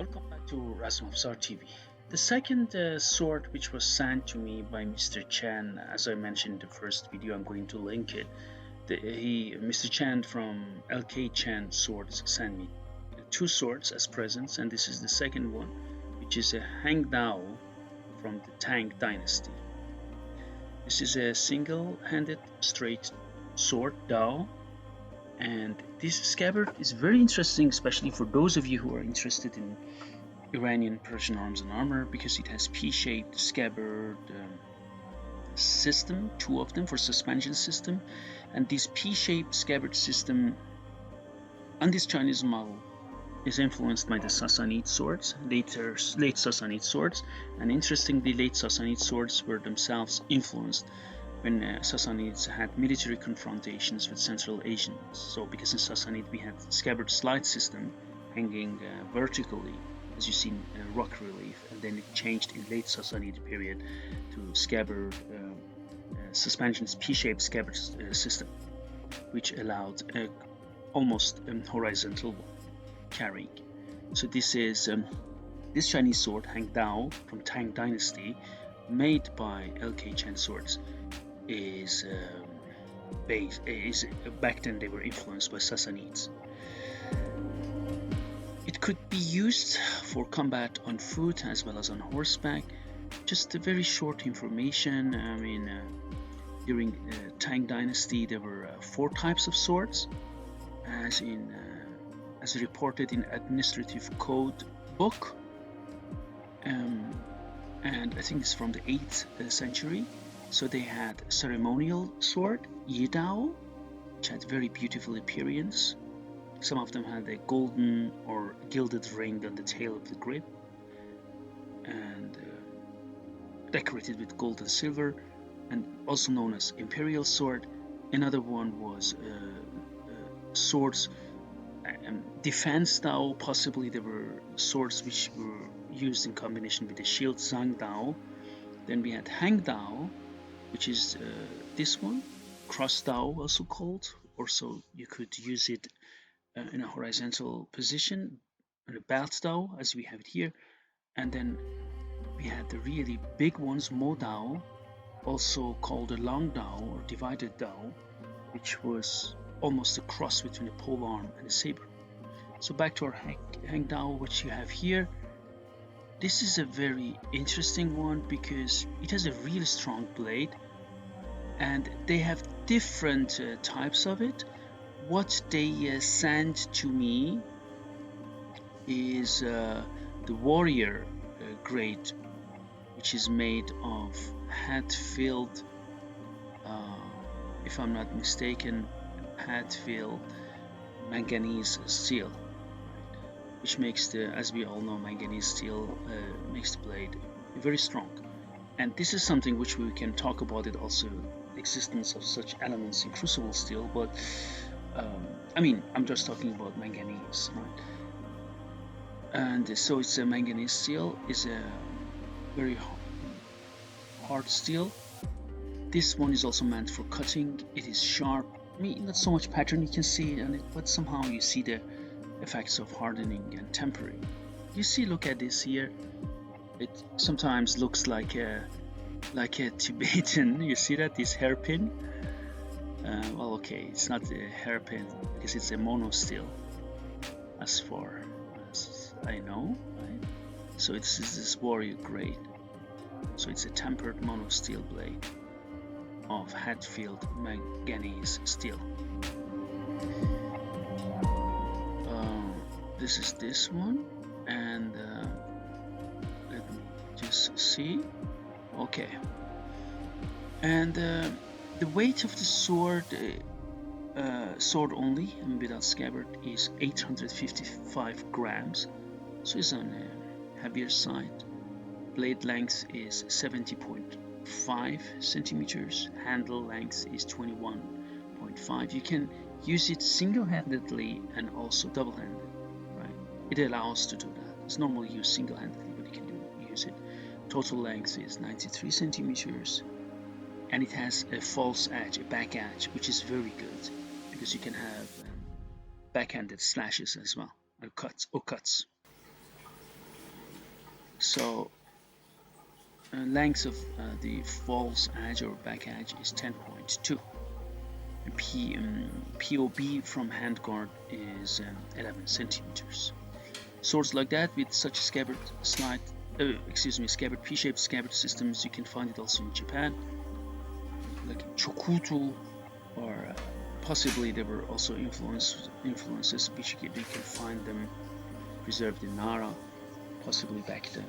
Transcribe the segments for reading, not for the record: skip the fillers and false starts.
Welcome back to Razmovzar TV. The second sword which was sent to me by Mr. Chen, as I mentioned in the first video, I'm going to link it. Mr. Chen from LKChen Swords sent me two swords as presents, and this is the second one, which is a Heng Dao from the Tang Dynasty. This is a single-handed straight sword Dao, and this scabbard is very interesting, especially for those of you who are interested in Iranian Persian arms and armor, because it has P-shaped scabbard system, two of them for suspension system, and this P-shaped scabbard system on this Chinese model is influenced by the Sassanid swords, late Sassanid swords, and interestingly, late Sassanid swords were themselves influenced when Sassanids had military confrontations with Central Asians. So because in Sassanid we had scabbard slide system hanging vertically, as you see in rock relief, and then it changed in late Sassanid period to scabbard suspensions P-shaped scabbard system, which allowed almost horizontal carrying. So this is this Chinese sword, Heng Dao from Tang Dynasty, made by LKChen Swords, is back then they were influenced by Sassanids. It could be used for combat on foot as well as on horseback. Just a very short information. I mean, during Tang Dynasty, there were 4 types of swords, as reported in administrative code book, and I think it's from the 8th century. So they had ceremonial sword, Yidao, which had very beautiful appearance. Some of them had a golden or gilded ring on the tail of the grip, and decorated with gold and silver, and also known as imperial sword. Another one was swords, defense Dao. Possibly there were swords which were used in combination with the shield, Zhang Dao. Then we had Heng Dao, which is this one, cross Dao also called. Also, you could use it in a horizontal position, in a belt Dao, as we have it here. And then we had the really big ones, Mo Dao, also called a long Dao or divided Dao, which was almost a cross between a pole arm and a saber. So back to our Heng Dao, which you have here. This is a very interesting one because it has a really strong blade, and they have different types of it. What they sent to me is the warrior grade, which is made of Hadfield, if I'm not mistaken, Hadfield Manganese Steel, which makes the, as we all know, manganese steel makes the blade very strong. And this is something which we can talk about it also, the existence of such elements in crucible steel, but I mean, I'm just talking about manganese, right? And so it's a manganese steel, is a very hard steel. This one is also meant for cutting. It is sharp. I mean, not so much pattern you can see on it, but somehow you see the effects of hardening and tempering. You see, look at this here. It sometimes looks like a Tibetan. You see that, this hairpin? Well, okay, it's not a hairpin because it's a mono steel, as far as I know, right? So it's this warrior grade. So it's a tempered mono steel blade of Hadfield Manganese Steel. This is this one, and let me just see. Okay, and the weight of the sword, sword only and without scabbard, is 855 grams, so it's on the heavier side. Blade length is 70.5 centimeters. Handle length is 21.5. You can use it single-handedly and also double-handed. It allows to do that. It's normally used single-handedly, but you can use it. Total length is 93 centimeters, and it has a false edge, a back edge, which is very good because you can have backhanded slashes as well, or cuts. So length of the false edge or back edge is 10.2. POB from handguard is 11 centimeters. Swords like that with such scabbard scabbard P-shaped scabbard systems, you can find it also in Japan, like Chokuto, or possibly there were also influences which you can find them preserved in Nara, possibly back then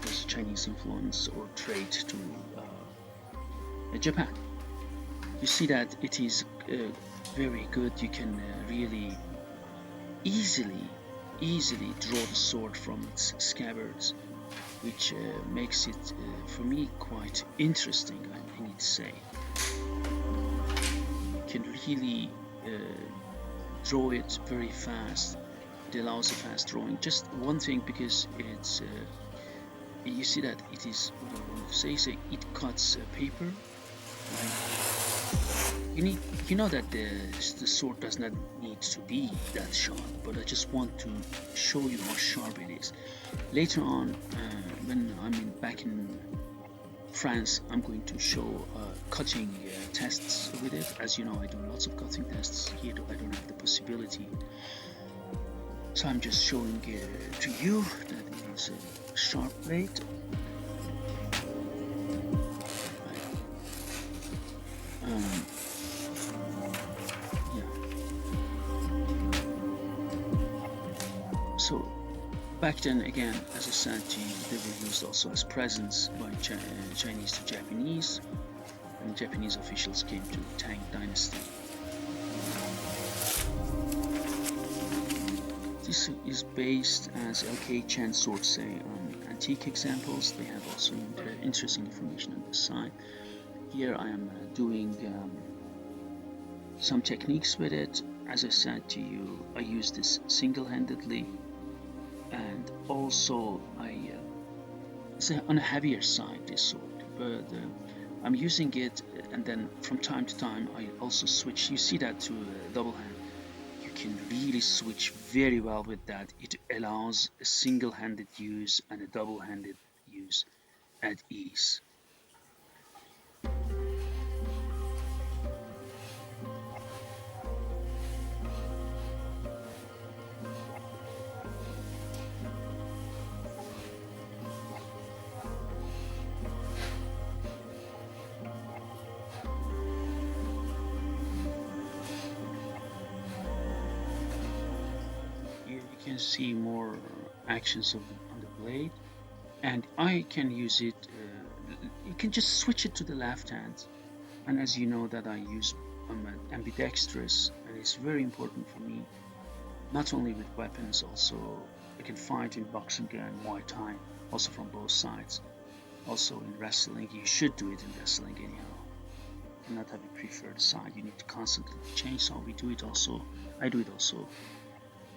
because Chinese influence or trade to Japan. You see that it is very good. You can really easily draw the sword from its scabbards, which makes it for me quite interesting, I need to say. You can really draw it very fast. It allows a fast drawing. Just one thing, because it's you see that it is, what I want to say it cuts paper. You know that the sword does not need to be that sharp, but I just want to show you how sharp it is. Later on, when I'm back in France, I'm going to show cutting tests with it. As you know, I do lots of cutting tests. Here I don't have the possibility, so I'm just showing to you that it is a sharp blade. So back then, again, as I said to you, they were used also as presents by Chinese to Japanese, and Japanese officials came to Tang Dynasty. This is based, as LKChen Swords say, on antique examples. They have also interesting information on the side. Here I am doing some techniques with it. As I said to you, I use this single-handedly, and also it's on a heavier side, this sword, but I'm using it, and then from time to time I also switch. You see that to a double hand. You can really switch very well with that. It allows a single-handed use and a double-handed use at ease. You can see more actions on the blade, and I can use it. You can just switch it to the left hand, and as you know that I'm ambidextrous, and it's very important for me, not only with weapons, also I can fight in boxing and Muay Thai, also from both sides. Also in wrestling, you should do it in wrestling anyhow. You cannot have a preferred side. You need to constantly change. So we do it also. I do it also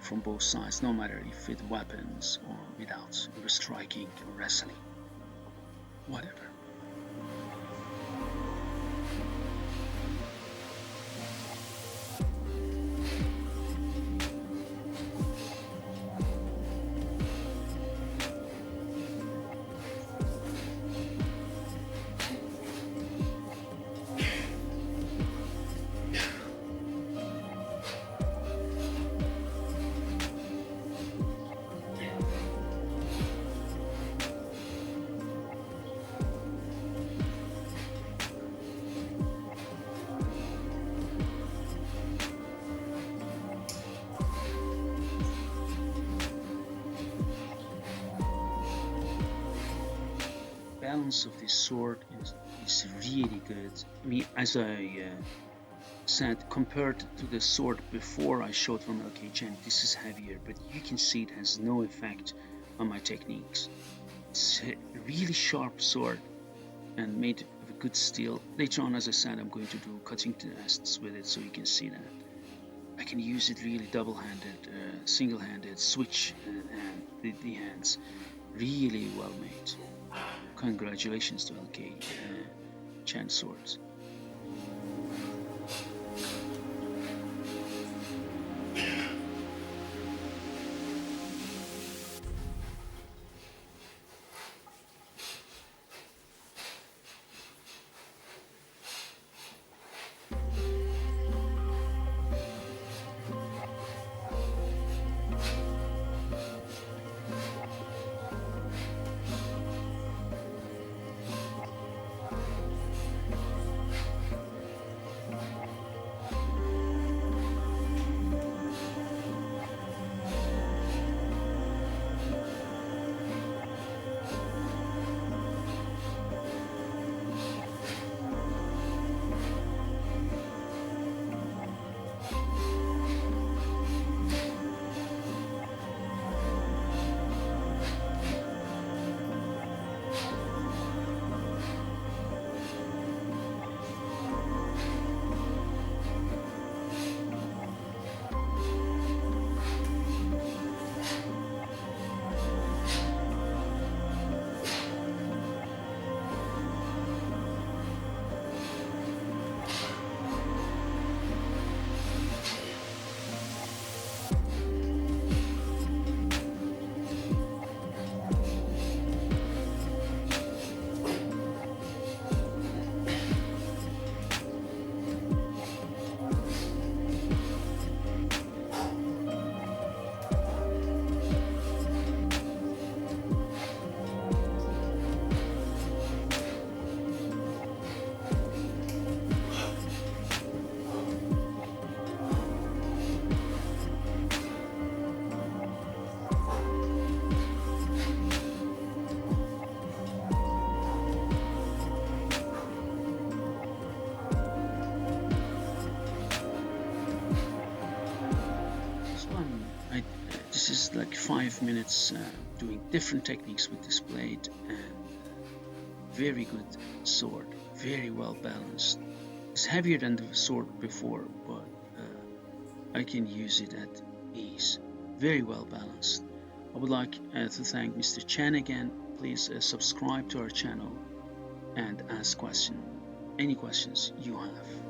from both sides, no matter if with weapons or without, or striking or wrestling, whatever. Balance of this sword is really good. I mean, as I said, compared to the sword before I showed from LKChen, this is heavier, but you can see it has no effect on my techniques. It's a really sharp sword and made of a good steel. Later on, as I said, I'm going to do cutting tests with it, so you can see that I can use it really double-handed, single-handed, switch the hands. Really well made. Congratulations to LKChen Swords. 5 minutes doing different techniques with this blade, and very good sword, very well balanced. It's heavier than the sword before, but I can use it at ease. Very well balanced. I would like to thank Mr. Chen again. Please subscribe to our channel and ask any questions you have.